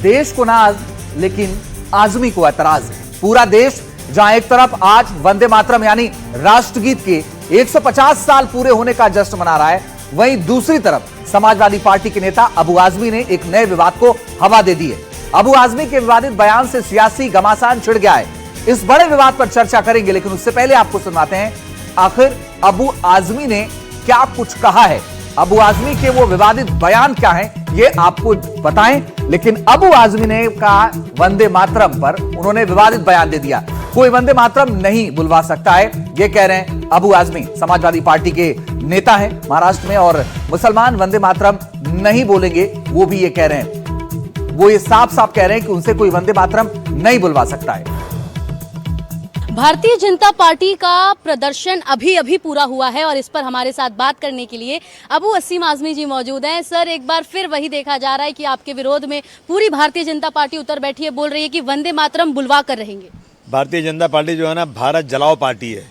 देश को नाज लेकिन आजमी को ऐतराज है। पूरा देश जहां एक तरफ आज वंदे मातरम यानी राष्ट्रगीत के 150 साल पूरे होने का जश्न मना रहा है, वहीं दूसरी तरफ समाजवादी पार्टी के नेता अबू आजमी ने एक नए विवाद को हवा दे दी है। अबू आजमी के विवादित बयान से सियासी घमासान छिड़ गया है। इस बड़े विवाद पर चर्चा करेंगे, लेकिन उससे पहले आपको सुनवाते हैं आखिर अबू आजमी ने क्या कुछ कहा है। अबू आजमी के वो विवादित बयान क्या हैं, ये आपको बताएं। लेकिन अबू आजमी ने कहा वंदे मातरम पर उन्होंने विवादित बयान दे दिया। कोई वंदे मातरम नहीं बुलवा सकता है, ये कह रहे हैं अबू आजमी। समाजवादी पार्टी के नेता हैं महाराष्ट्र में, और मुसलमान वंदे मातरम नहीं बोलेंगे, वो भी ये कह रहे हैं। वो ये साफ साफ कह रहे हैं कि उनसे कोई वंदे मातरम नहीं बुलवा सकता है। भारतीय जनता पार्टी का प्रदर्शन अभी अभी पूरा हुआ है और इस पर हमारे साथ बात करने के लिए अबू असीम आजमी जी मौजूद हैं। सर, एक बार फिर वही देखा जा रहा है कि आपके विरोध में पूरी भारतीय जनता पार्टी उतर बैठी है, बोल रही है कि वंदे मातरम बुलवा कर रहेंगे। भारतीय जनता पार्टी जो है ना, भारत जलाओ पार्टी है,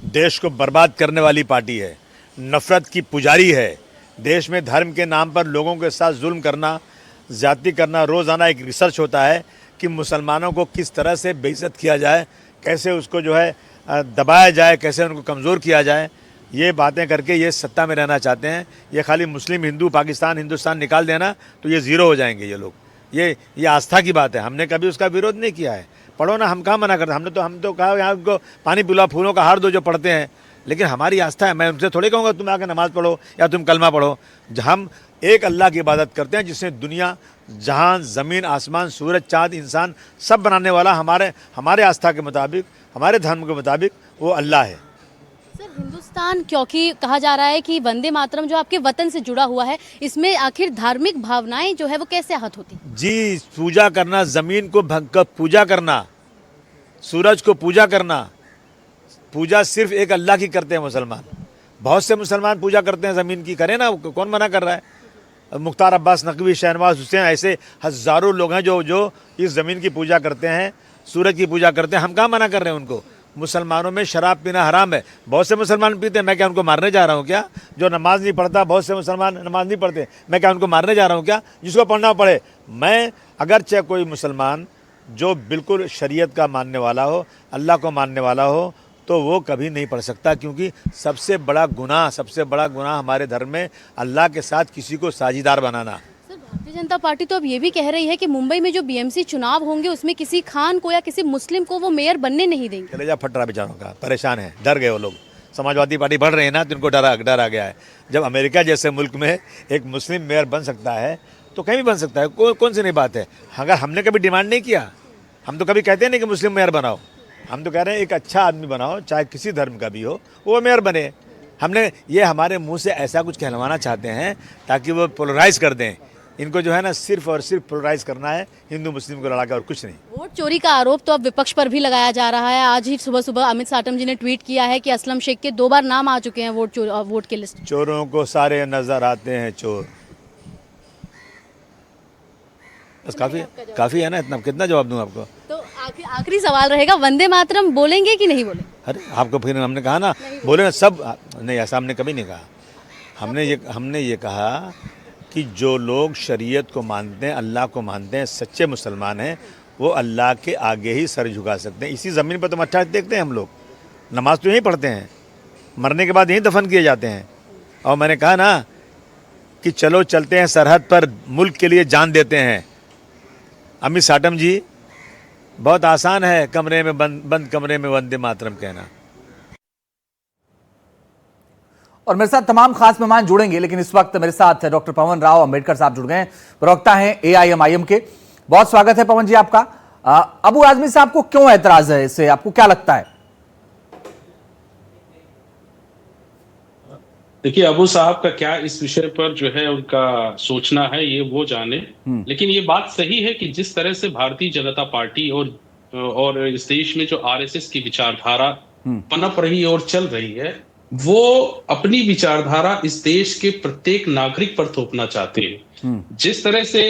देश को बर्बाद करने वाली पार्टी है, नफरत की पुजारी है। देश में धर्म के नाम पर लोगों के साथ जुल्म करना, ज्यादती करना। रोज़ाना एक रिसर्च होता है कि मुसलमानों को किस तरह से बेइज्जत किया जाए, कैसे उसको जो है दबाया जाए, कैसे उनको कमज़ोर किया जाए। ये बातें करके ये सत्ता में रहना चाहते हैं। ये खाली मुस्लिम हिंदू पाकिस्तान हिंदुस्तान निकाल देना तो ये ज़ीरो हो जाएंगे ये लोग। ये आस्था की बात है, हमने कभी उसका विरोध नहीं किया है। पढ़ो ना, हम कहाँ मना करते, हम तो कहा यहाँ उनको पानी पिला, फूलों का हार दो जो पढ़ते हैं। लेकिन हमारी आस्था है, मैं उनसे थोड़ी कहूँगा तुम आके नमाज़ पढ़ो या तुम कलमा पढ़ो। हम एक अल्लाह की इबादत करते हैं जिसने दुनिया जहां ज़मीन आसमान सूरज चाँद इंसान सब बनाने वाला हमारे आस्था के मुताबिक, हमारे धर्म के मुताबिक वो अल्लाह है। सर, हिंदुस्तान क्योंकि कहा जा रहा है कि वंदे मातरम जो आपके वतन से जुड़ा हुआ है, इसमें आखिर धार्मिक भावनाएं जो है वो कैसे आहत होती? जी, पूजा करना, ज़मीन को पूजा करना, सूरज को पूजा करना। पूजा सिर्फ एक अल्लाह की करते हैं मुसलमान। बहुत से मुसलमान पूजा करते हैं ज़मीन की, करें ना, कौन मना कर रहा है। मुख्तार अब्बास नकवी, शहनवाज हुसैन, ऐसे हज़ारों लोग हैं जो इस ज़मीन की पूजा करते हैं, सूरज की पूजा करते हैं। हम कहाँ मना कर रहे हैं उनको। मुसलमानों में शराब पीना हराम है, बहुत से मुसलमान पीते हैं। मैं क्या उनको मारने जा रहा हूँ क्या? जो नमाज नहीं पढ़ता, बहुत से मुसलमान नमाज नहीं पढ़ते, मैं क्या उनको मारने जा रहा हूँ क्या? जिसको पढ़ना पढ़े। मैं अगर चाहे कोई मुसलमान जो बिल्कुल शरीयत का मानने वाला हो, अल्लाह को मानने वाला हो, तो वो कभी नहीं पढ़ सकता, क्योंकि सबसे बड़ा गुनाह हमारे धर्म में अल्लाह के साथ किसी को साझीदार बनाना। सर, भारतीय जनता पार्टी तो अब ये भी कह रही है कि मुंबई में जो बीएमसी चुनाव होंगे उसमें किसी खान को या किसी मुस्लिम को वो मेयर बनने नहीं देंगे। कलेजा फट रहा बेचारों का, परेशान है, डर गए वो लोग। समाजवादी पार्टी बढ़ रही है ना, तो इनको डर आ गया है। जब अमेरिका जैसे मुल्क में एक मुस्लिम मेयर बन सकता है तो कहीं भी बन सकता है, कौन सी नई बात है। अगर हमने कभी डिमांड नहीं किया, हम तो कभी कहते नहीं कि मुस्लिम मेयर बनाओ, हम तो कह रहे हैं एक अच्छा आदमी बनाओ, चाहे किसी धर्म का भी हो, वो मेयर बने। हमने ये हमारे मुंह से ऐसा कुछ कहलवाना चाहते हैं ताकि वो पोलराइज कर दें। इनको जो है ना, सिर्फ और सिर्फ पोलराइज करना है, हिंदू मुस्लिम को लड़ा के, और कुछ नहीं। वोट चोरी का आरोप तो अब विपक्ष पर भी लगाया जा रहा है। आज ही सुबह सुबह अमित साटम जी ने ट्वीट किया है कि असलम शेख के 2 बार नाम आ चुके हैं वोट के लिस्ट। चोरों को सारे नजर आते हैं चोर। बस काफी है ना, इतना कितना जवाब दूं आपको? तो आखिरी सवाल रहेगा, वंदे मातरम बोलेंगे कि नहीं बोलेंगे? अरे आपको फिर हमने कहा ना, बोले ना सब नहीं, ऐसा हमने कभी नहीं कहा। हमने ये कहा कि जो लोग शरीयत को मानते हैं, अल्लाह को मानते हैं, सच्चे मुसलमान हैं, वो अल्लाह के आगे ही सर झुका सकते हैं। इसी ज़मीन पर तो मच्छा देखते हैं हम लोग, नमाज तो यहीं पढ़ते हैं, मरने के बाद यहीं दफन किए जाते हैं। और मैंने कहा ना कि चलो चलते हैं सरहद पर, मुल्क के लिए जान देते हैं। अमित साटम जी, बहुत आसान है कमरे में बंद कमरे में वंदे मातरम कहना। और मेरे साथ तमाम खास मेहमान जुड़ेंगे, लेकिन इस वक्त मेरे साथ डॉक्टर पवन राव अंबेडकर साहब जुड़ गए हैं, प्रवक्ता हैं AIMIM के। बहुत स्वागत है पवन जी आपका। अबू आजमी साहब को क्यों ऐतराज है इससे, आपको क्या लगता है? देखिए, अबू साहब का क्या इस विषय पर जो है उनका सोचना है, ये वो जाने। लेकिन ये बात सही है कि जिस तरह से भारतीय जनता पार्टी और इस देश में जो RSS की विचारधारा पनप रही और चल रही है, वो अपनी विचारधारा इस देश के प्रत्येक नागरिक पर थोपना चाहते हैं। जिस तरह से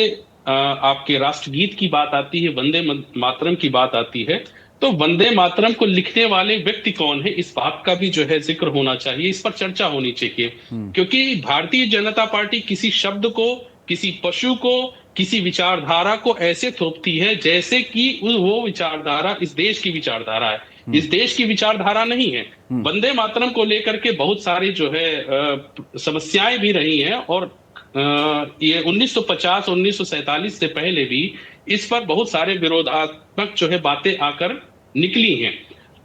आपके राष्ट्रगीत की बात आती है, वंदे मातरम की बात आती है, तो वंदे मातरम को लिखने वाले व्यक्ति कौन है, इस बात का भी जो है जिक्र होना चाहिए, इस पर चर्चा होनी चाहिए। क्योंकि भारतीय जनता पार्टी किसी शब्द को, किसी पशु को, किसी विचारधारा को ऐसे थोपती है जैसे कि वो विचारधारा इस देश की विचारधारा है। इस देश की विचारधारा नहीं है। वंदे मातरम को लेकर के बहुत सारी जो है समस्याएं भी रही हैं, और ये 1950 1947 से पहले भी इस पर बहुत सारे विरोधात्मक जो है बातें आकर निकली हैं।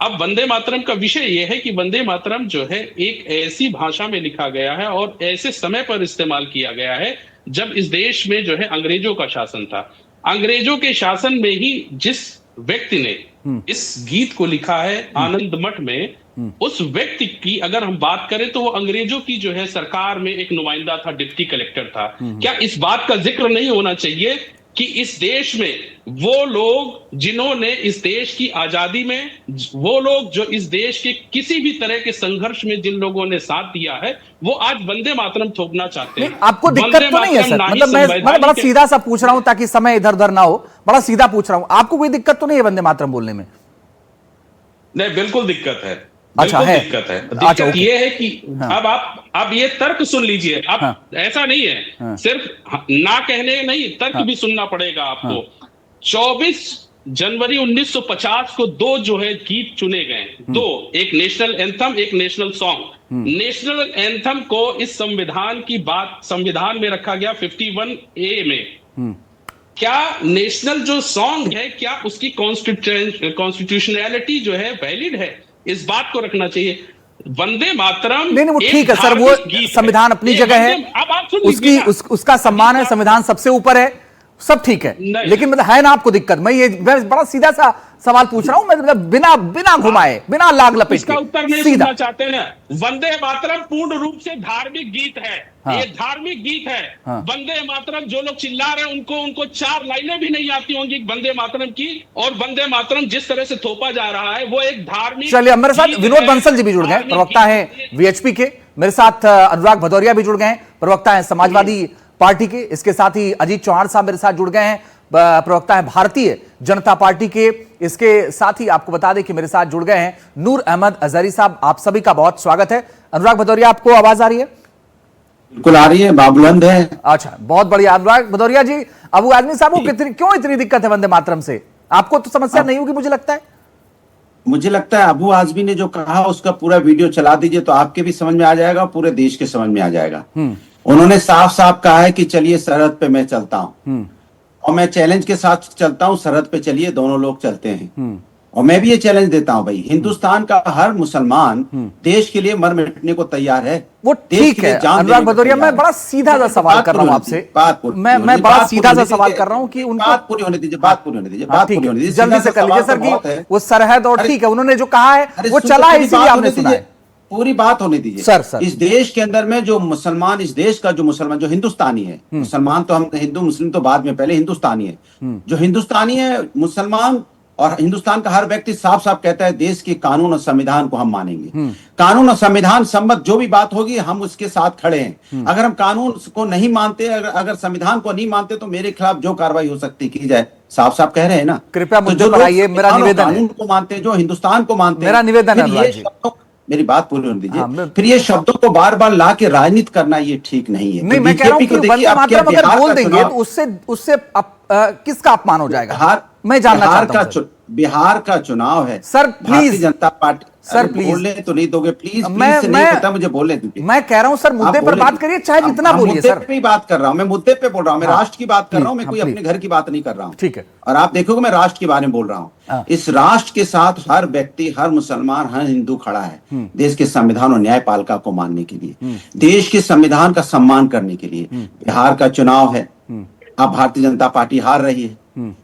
अब वंदे मातरम का विषय यह है कि वंदे मातरम जो है एक ऐसी भाषा में लिखा गया है और ऐसे समय पर इस्तेमाल किया गया है जब इस देश में जो है अंग्रेजों का शासन था। अंग्रेजों के शासन में ही जिस व्यक्ति ने इस गीत को लिखा है आनंद मठ में, उस व्यक्ति की अगर हम बात करें तो वो अंग्रेजों की जो है सरकार में एक नुमाइंदा था, डिप्टी कलेक्टर था। क्या इस बात का जिक्र नहीं होना चाहिए कि इस देश में वो लोग जिन्होंने इस देश की आजादी में, वो लोग जो इस देश के किसी भी तरह के संघर्ष में जिन लोगों ने साथ दिया है, वो आज वंदे मातरम थोपना चाहते हैं। आपको दिक्कत तो नहीं है सर? मतलब मैं बड़ा सीधा सा पूछ रहा हूं ताकि समय इधर उधर ना हो, बड़ा सीधा पूछ रहा हूं, आपको कोई दिक्कत तो नहीं है वंदे मातरम बोलने में? नहीं, बिल्कुल दिक्कत है। अच्छा है, दिक्कत है। दिक्कत ये है कि अब आप ये तर्क सुन लीजिए। अब ऐसा नहीं है सिर्फ ना कहने नहीं, तर्क भी सुनना पड़ेगा आपको। 24 जनवरी 1950 को दो जो है गीत चुने गए, दो, एक नेशनल एंथम, एक नेशनल सॉन्ग। नेशनल एंथम को इस संविधान की बात संविधान में रखा गया 51A में। क्या नेशनल जो सॉन्ग है, क्या उसकी कॉन्स्टिट्यूशनैलिटी जो है वैलिड है? इस बात को रखना चाहिए। वंदे मातरम नहीं वो ठीक है सर, वो संविधान अपनी जगह है, उसका सम्मान है, संविधान सबसे ऊपर है, सब ठीक है, लेकिन मतलब है ना आपको दिक्कत? मैं बड़ा सीधा सा सवाल पूछ रहा हूं, मैं मतलब बिना घुमाए, बिना लाग लपेट इसका उत्तर नहीं सुनना चाहते हैं। वंदे मातरम पूर्ण रूप से धार्मिक गीत है। ये धार्मिक गीत है। वंदे मातरम जो लोग चिल्ला रहे हैं उनको 4 लाइनें भी नहीं आती होंगी वंदे मातरम की, और वंदे मातरम जिस तरह से थोपा जा रहा है वो एक धार्मिक। चलिए, मेरे साथ विनोद बंसल जी भी जुड़ गए, प्रवक्ता है वीएचपी के। मेरे साथ अनुराग भदौरिया भी जुड़ गए, प्रवक्ता है समाजवादी पार्टी के। इसके साथ ही अजीत चौहान साहब मेरे साथ जुड़ गए हैं, प्रवक्ता है भारतीय जनता पार्टी के। इसके साथ ही आपको बता दें कि मेरे साथ जुड़ गए हैं नूर अहमद अजहरी साहब। आप सभी का बहुत स्वागत है। अनुराग भदौरिया, आपको आवाज आ रही है? बिल्कुल आ रही है, बाबुलंद है। अच्छा, बहुत बढ़िया। अनुराग भदौरिया जी, अबू आजमी साहब को क्यों इतनी दिक्कत है वंदे मातरम से? आपको तो समस्या नहीं होगी मुझे लगता है। मुझे लगता है अबू आजमी ने जो कहा उसका पूरा वीडियो चला दीजिए तो आपके भी समझ में आ जाएगा, पूरे देश के समझ में आ जाएगा। उन्होंने साफ साफ कहा है कि चलिए सरहद पे मैं चलता हूं, और मैं चैलेंज के साथ चलता हूं, सरहद पे चलिए, दोनों लोग चलते हैं। और मैं भी ये चैलेंज देता हूं भाई, हिंदुस्तान का हर मुसलमान देश के लिए मर मिटने को तैयार है। वो ठीक है अनुराग भदौरिया, मैं बड़ा सीधा सा सवाल कर रहा हूं आपसे, मैं बड़ा सीधा सा सवाल कर रहा हूं कि उनको बात पूरी होने दीजिए, बात पूरी होने दीजिए, बात पूरी होने दीजिए, जल्दी से कर लीजिए सर। कि वो सरहद और ठीक है, उन्होंने जो कहा है वो चला है, इसीलिए आपने सुना है। पूरी बात होने दीजिए सर। इस देश के अंदर में जो मुसलमान, इस देश का जो मुसलमान, जो हिंदुस्तानी है, मुसलमान तो हम हिंदू मुस्लिम तो बाद में, पहले हिंदुस्तानी है। जो हिंदुस्तानी है, मुसलमान और हिंदुस्तान का हर व्यक्ति साफ साफ कहता है देश के कानून और संविधान को हम मानेंगे। कानून और संविधान सम्मत जो भी बात होगी हम उसके साथ खड़े हैं। अगर हम कानून को नहीं मानते, अगर संविधान को नहीं मानते तो मेरे खिलाफ जो कार्रवाई हो सकती की जाए, साफ साफ कह रहे हैं ना। कृपया तो जो लोग मेरा निवेदन कानून को मानते हैं, जो हिंदुस्तान को मानते हैं, मेरा निवेदन है, मेरी बात पूरी होने दीजिए। फिर ये शब्दों को बार बार ला के राजनीति करना ये ठीक नहीं है। नहीं, मैं कह रहा हूं कि वंदे मातरम अगर बोल देंगे तो उससे किसका अपमान हो जाएगा? मैं जानना चाहता हूं। बिहार का चुनाव है sir, please. Bharatiya Janata party sir please बोलने तो नहीं दोगे? प्लीज नहीं पता, मुझे बोलने दीजिए। मैं कह रहा हूं सर, मुद्दे पर बात करिए, चाहे जितना बोलिए सर। मुद्दे पे बात कर रहा हूं मैं, मुद्दे पे बोल रहा हूं मैं, राष्ट्र की बात कर रहा हूं मैं, कोई अपने घर की बात नहीं कर रहा हूं। ठीक है। और आप देखोगे मैं राष्ट्र के बारे में बोल रहा हूं। इस राष्ट्र के साथ हर व्यक्ति, हर मुसलमान, हर हिंदू खड़ा है देश के संविधान और न्यायपालिका को मानने के लिए, देश के संविधान का सम्मान करने के लिए। बिहार का चुनाव है, अब भारतीय जनता पार्टी हार रही है,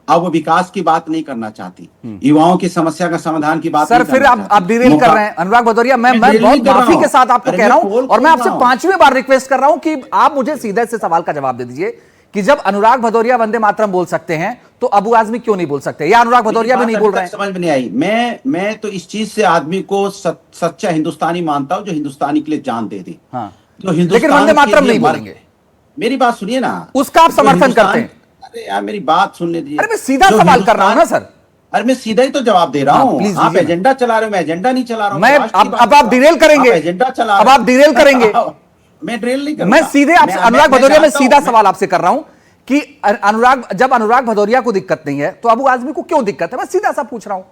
अब वो विकास की बात नहीं करना चाहती, युवाओं की समस्या का समाधान की बात सर। फिर आप डिरेल कर रहे हैं अनुराग भदौरिया। मैं बहुत माफी के साथ आपको कह रहा हूं, और मैं आपसे 5वीं बार रिक्वेस्ट कर रहा हूं कि आप मुझे सीधे से सवाल का जवाब दे दीजिए कि जब अनुराग भदौरिया वंदे मातरम बोल सकते हैं तो अबू आजमी क्यों नहीं बोल सकते, या अनुराग भदौरिया भी नहीं बोल रहे हैं? समझ में नहीं आई। मैं तो इस चीज से आदमी को सच्चा हिंदुस्तानी मानता हूं जो हिंदुस्तानी के लिए जान दे दी। लेकिन वंदे मातरम नहीं बोलेंगे। मेरी बात सुनिए ना, उसका आप समर्थन करते हैं? अरे यार मेरी बात सुनने दीजिए। अरे मैं सीधा सवाल कर रहा हूं ना सर। अरे मैं सीधा ही तो जवाब दे रहा हूं। आप एजेंडा चला रहे हो, मैं एजेंडा नहीं चला रहा हूं। मैं अब आप डिरेल करेंगे, एजेंडा चला, अब आप डिरेल करेंगे। मैं ड्रिल नहीं कर मैं सीधे आपसे अनुराग भदौरिया, मैं सीधा सवाल आपसे कर रहा हूं कि जब अनुराग भदौरिया को दिक्कत नहीं है तो अबू आजमी को क्यों दिक्कत है? मैं सीधा सा पूछ रहा हूं।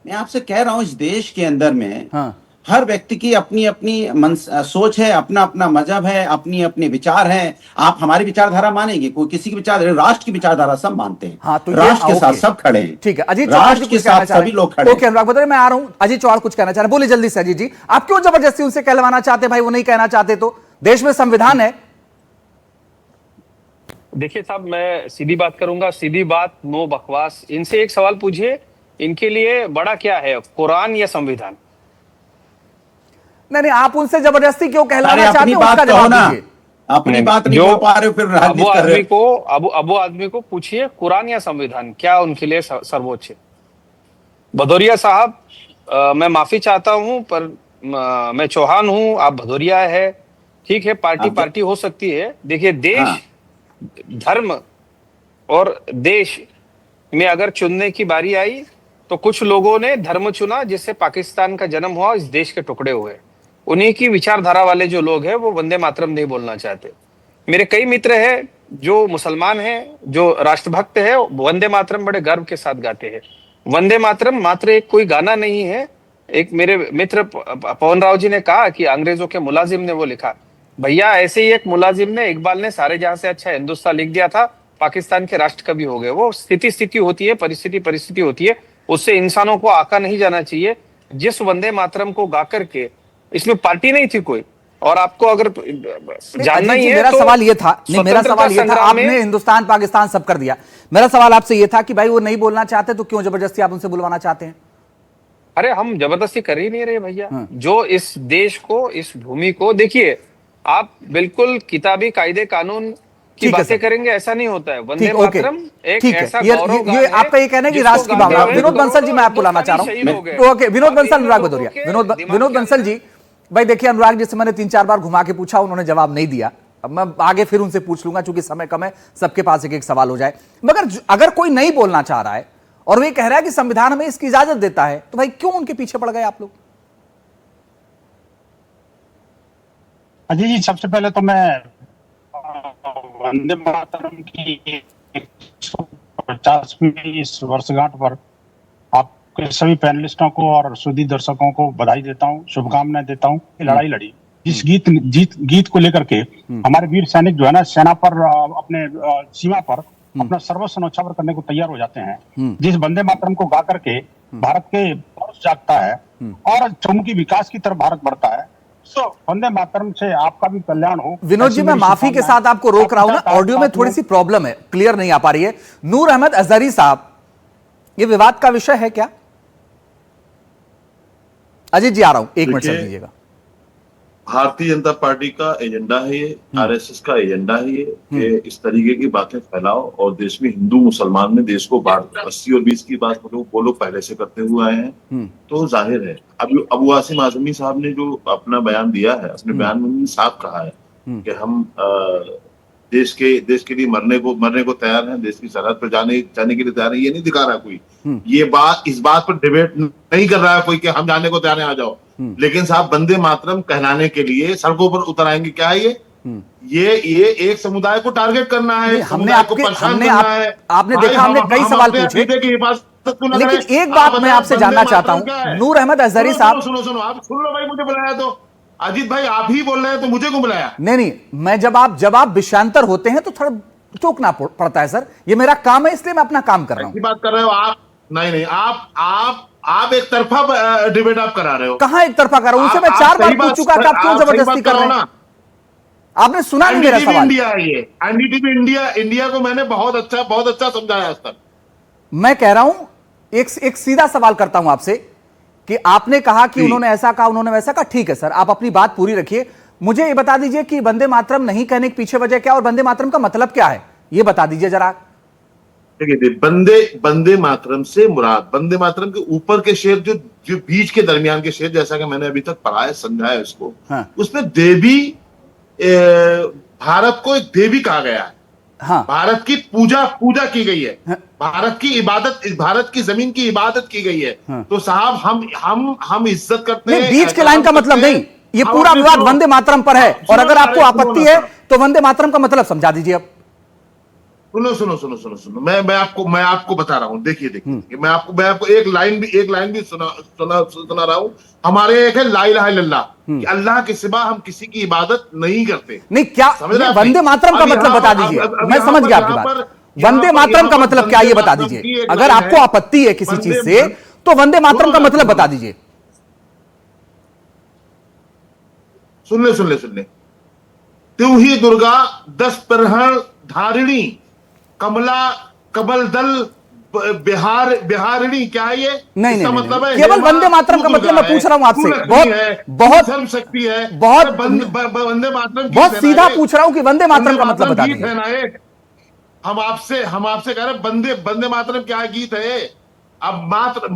मैं आपसे कह रहा हूं इस देश के अंदर में हाँ। हर व्यक्ति की अपनी अपनी सोच है, अपना अपना मजहब है, अपनी अपने विचार हैं। आप हमारी विचारधारा मानेंगे? कोई किसी की विचारधारा, राष्ट्र की विचारधारा सब मानते हैं। हाँ, तो राष्ट्र के साथ ओके। सब खड़े हैं। ठीक है, अजीत चौहान राष्ट्र के साथ सभी लोग खड़े हैं। ओके अनुराग भदौरिया, मैं आ रहा हूं। अजीत चौहान कुछ कहना चाह रहे हैं, बोलिए जल्दी से अजीत जी। आप क्यों जबरदस्ती उनसे कहलवाना चाहते हैं? भाई वो नहीं कहना चाहते तो देश में संविधान है। देखिए साहब, मैं सीधी बात करूंगा, सीधी बात, नो बकवास। इनसे एक सवाल पूछिए, इनके लिए बड़ा क्या है, कुरान या संविधान? नहीं, आप उनसे जबरदस्ती क्यों कहलाना चाहते अपनी हैं? बात उसका कहो जवाब ना। दीजिए। अपनी बात नहीं बोल पा रहे हो, फिर राजनीति कर रहे हो। अबू आदमी को पूछिए, कुरान या संविधान क्या उनके लिए सर्वोच्च है? भदौरिया साहब, मैं माफी चाहता हूं, पर मैं चौहान हूं, आप भदौरिया है, ठीक है, पार्टी हो सकती है। देखिए, देश, हाँ। धर्म और देश में अगर चुनने की बारी आई तो कुछ लोगों ने धर्म चुना जिससे पाकिस्तान का जन्म हुआ, इस देश के टुकड़े हुए। उन्हीं की विचारधारा वाले जो लोग हैं वो वंदे मातरम नहीं बोलना चाहते। मेरे कई मित्र हैं जो मुसलमान हैं, जो राष्ट्रभक्त है, वंदे मातरम बड़े गर्व के साथ गाते हैं। वंदे मातरम मात्र एक कोई गाना नहीं है। एक मेरे मित्र पवन राव जी ने कहा कि अंग्रेजों के मुलाजिम ने वो लिखा। भैया, ऐसे ही एक मुलाजिम ने, इकबाल ने सारे जहां से अच्छा हिंदुस्तान लिख दिया था, पाकिस्तान के राष्ट्र कवि हो गए। वो स्थिति होती है, परिस्थिति होती है, उससे इंसानों को आका नहीं जाना चाहिए। जिस वंदे मातरम को गा करके, इसमें पार्टी नहीं थी कोई, और आपको अगर जानना ही है मेरा तो सवाल ये था, नहीं मेरा सवाल ये था, आपने हिंदुस्तान पाकिस्तान सब कर दिया। मेरा सवाल आपसे ये था कि भाई वो नहीं बोलना चाहते तो क्यों जबरदस्ती आप उनसे बुलवाना चाहते हैं? अरे हम जबरदस्ती कर ही नहीं रहे भैया। जो इस देश को, इस भूमि को, देखिए आप बिल्कुल किताबी कायदे कानून की बातें करेंगे, ऐसा नहीं होता है। वंदे मातरम एक ऐसा गौरव गान ये आपका ये कहना है कि राष्ट्र की भावना। विनोद बंसल जी, मैं आपको लाना चाह रहा हूं। ओके, विनोद बंसल, अनुराग भदौरिया, विनोद बंसल जी। भाई देखिए, अनुराग जी से मैंने 3-4 बार घुमा के पूछा, उन्होंने जवाब नहीं दिया। अब मैं आगे फिर उनसे पूछ लूंगा, चूंकि समय कम है, सबके पास एक एक सवाल हो जाए। मगर अगर कोई नहीं बोलना चाह रहा है और वो ये कह रहा है कि संविधान हमें इसकी इजाजत देता है, तो भाई क्यों उनके पीछे पड़ गए आप लोग? अजय जी, सबसे पहले तो मैं वंदे मातरम की 150वीं इस वर्षगांठ पर आपके सभी पैनलिस्टों को और सुधी दर्शकों को बधाई देता हूँ, शुभकामनाएं देता हूँ। लड़ाई लड़ी जिस गीत को लेकर के हमारे वीर सैनिक जो है ना, सेना पर, अपने सीमा पर अपना सर्वस्व न्यौछावर करने को तैयार हो जाते हैं। जिस वंदे मातरम को गा करके भारत के पौरुष जागता है और चहुमुखी विकास की तरफ भारत बढ़ता है, तो वंदे मातरम से आपका भी कल्याण हो। विनोद जी, मैं माफी के साथ आपको रोक रहा हूं ना, ऑडियो में थोड़ी सी प्रॉब्लम है, क्लियर नहीं आ पा रही है। नूर अहमद अजहरी साहब, ये विवाद का विषय है क्या? अजीत जी, आ रहा हूं, एक मिनट समझ लीजिएगा। भारतीय जनता पार्टी का एजेंडा है ये, आरएसएस का एजेंडा है ये, कि इस तरीके की बातें फैलाओ और देश में हिंदू मुसलमान में देश को बांट। 80 और 20 की बात वो लोग पहले से करते हुए आए हैं। तो जाहिर है, अबू आसिम आजमी साहब ने जो अपना बयान दिया है, अपने बयान में उन्होंने साफ कहा है कि हम देश के लिए मरने को तैयार हैं, देश की सरहद पर जाने के लिए तैयार है। ये नहीं दिखा रहा कोई, इस बात पर डिबेट नहीं कर रहा है कोई कि हम जाने को तैयार हैं, आ जाओ। लेकिन साहब, वंदे मातरम कहलाने के लिए सड़कों पर उतर आएंगे। क्या है ये एक समुदाय को टारगेट करना है, हमने आपने देखा, हमने कई सवाल पूछे, लेकिन एक बात मैं आपसे जानना चाहता हूं, नूर अहमद अजहरी साहब। सुनो, आप सुन लो भाई, मुझे बुलाया तो अजीत भाई, आप ही बोल रहे हैं तो मुझे क्यों बुलाया? नहीं, मैं जब आप विषयांतर होते हैं तो थोड़ा टोकना पड़ता है सर, ये मेरा काम है, इसलिए मैं अपना काम कर रहा हूं। बात कर रहे हो आप? नहीं, आप एक तरफा डिबेट आप करा रहे हो। कहां एक तरफा कर रहा हूं? उनसे मैं 4 बार पूछ चुका कि आप क्यों जबरदस्ती कर रहे हैं? आपने सुना नहीं मेरा सवाल? इंडिया है ये, एनडीटीवी इंडिया को मैंने बहुत अच्छा समझाया आज तक। मैं कह रहा हूं, एक सीधा सवाल करता हूं आपसे कि आपने कहा कि उन्होंने ऐसा कहा, उन्होंने वैसा कहा। ठीक है सर, आप अपनी बात पूरी रखिए। मुझे ये बता दीजिए कि वंदे मातरम नहीं कहने के पीछे वजह क्या, और वंदे मातरम का मतलब क्या है, ये बता दीजिए जरा। देखिए, वंदे मातरम से मुराद, वंदे मातरम के ऊपर के शेर, जो बीच के दरमियान के शेर, जैसा कि मैंने अभी तक पढ़ा है, समझा है उसको, उसमें देवी, भारत को एक देवी कहा गया है। हाँ। भारत की पूजा की गई है। हाँ। भारत की इबादत, भारत की जमीन की इबादत की गई है। हाँ। तो साहब, हम इज्जत करते हैं। बीच के लाइन का मतलब नहीं, ये पूरा विवाद वंदे मातरम पर है, और अगर आपको आपत्ति है तो वंदे मातरम का मतलब समझा दीजिए। अब सुनो मैं आपको बता रहा हूँ। देखिए मैं आपको एक लाइन भी सुना रहा हूँ। हमारे एक है ला इलाहा इल्लल्लाह, कि अल्लाह के सिवा हम किसी की इबादत नहीं करते। नहीं, क्या वंदे मातरम का मतलब बता दीजिए। मैं समझ गया आपकी बात। वंदे मातरम का मतलब क्या, ये बता दीजिए। अगर आपको आपत्ति है किसी चीज से तो वंदे मातरम का मतलब बता दीजिए। सुन ले। त्यों ही दुर्गा 10 प्रहर धारिणी, कमला कमल दल बिहारिणी, क्या है ये? नहीं, मतलब है केवल वंदे मातरम का मतलब मैं पूछ रहा हूं आपसे। बहुत शक्ति है, बहुत वंदे मातरम बहुत सीधा पूछ रहा हूं कि वंदे मातरम का मतलब बता दीजिए। हम आपसे कह रहे हैं वंदे मातरम क्या गीत है? अब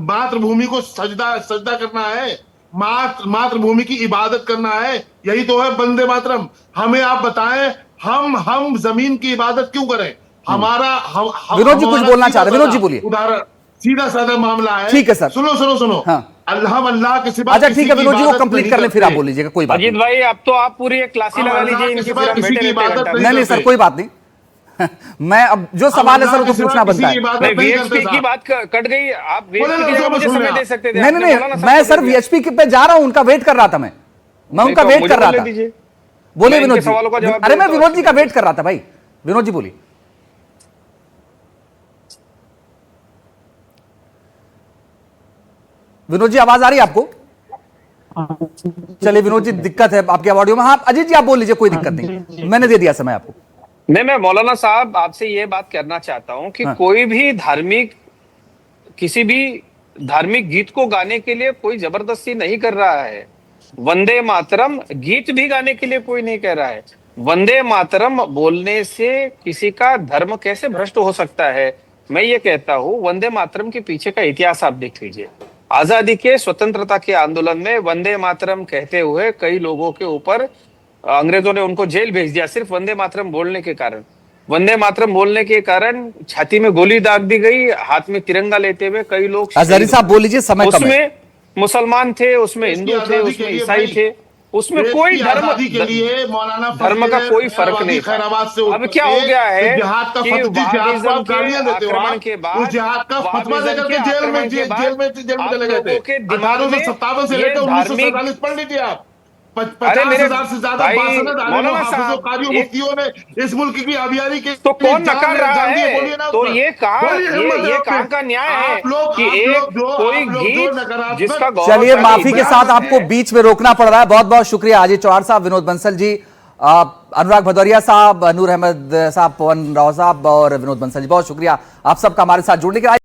मातृभूमि को सजदा करना है, मातृभूमि की इबादत करना है, यही तो है वंदे मातरम। हमें आप बताएं, हम जमीन की इबादत क्यों करें? विनोद जी कुछ बोलना चाह रहे हैं। विनोद जी बोलिए। उदाहरण सीधा साधा मामला है। ठीक है सर। सुनो। हाँ। अल्लाह के सिवा अच्छा ठीक है विनोद जी, वो कंप्लीट कर ले फिर आप बोल लीजिएगा। कोई बात अजीत भाई, अब तो आप पूरी एक क्लासी लगा लीजिए इनकी, फिर हम बैठे रहते हैं। नहीं सर, कोई बात नहीं। मैं अब जो सवाल है सर वो तो पूछना बनता है। वीएचपी की बात कट गई, आप वीएचपी की जगह मुझे समय दे सकते थे। नहीं, मैं सर वीएचपी पे जा रहा हूं, उनका वेट कर रहा था। मैं उनका वेट कर रहा था। बोलिए विनोद जी। अरे मैं विनोद जी का वेट कर रहा था भाई। विनोद जी बोलिए। विनोद जी आवाज आ रही है आपको? चलिए विनोद जी, दिक्कत है आपके ऑडियो में। हाँ अजीत जी आप बोल लीजिए, कोई दिक्कत नहीं, मैंने दे दिया समय आपको। नहीं, मैं मौलाना साहब आपसे ये बात करना चाहता हूं कि कोई भी किसी भी धार्मिक गीत को गाने के लिए कोई जबरदस्ती नहीं कर रहा है। वंदे मातरम गीत भी गाने के लिए कोई नहीं कह रहा है। वंदे मातरम बोलने से किसी का धर्म कैसे भ्रष्ट हो सकता है? मैं ये कहता हूं, वंदे मातरम के पीछे का इतिहास आप देख लीजिए। आजादी के, स्वतंत्रता के आंदोलन में वंदे मातरम कहते हुए कई लोगों के ऊपर अंग्रेजों ने उनको जेल भेज दिया, सिर्फ वंदे मातरम बोलने के कारण। वंदे मातरम बोलने के कारण छाती में गोली दाग दी गई, हाथ में तिरंगा लेते हुए कई लोग। अजहरी साहब बोल लीजिए, समय कम है। उसमें मुसलमान थे, उसमें हिंदू थे, उसमें ईसाई थे, उसमें कोई धर्म का कोई फर्क नहीं था। अब क्या हो गया है कि वहाबिज्म के आक्रमण के बाद, जेल में लोगों के दिमाग में ये धार्मिक, अरे मेरे 50,000 से ज्यादा मुफ्तियों ने इस मुल्क की अभियानी के तो कौन नकार रहा है? तो ये कहाँ का न्याय है कि एक कोई गीत जिसका गौरव। चलिए माफी के साथ आपको बीच में रोकना पड़ रहा है। बहुत बहुत शुक्रिया अजीत चौहान साहब, विनोद बंसल जी, अनुराग भदौरिया साहब, नूर अहमद साहब, पवन राव साहब और विनोद बंसल जी, बहुत शुक्रिया आप सबका हमारे साथ जुड़ने के लिए।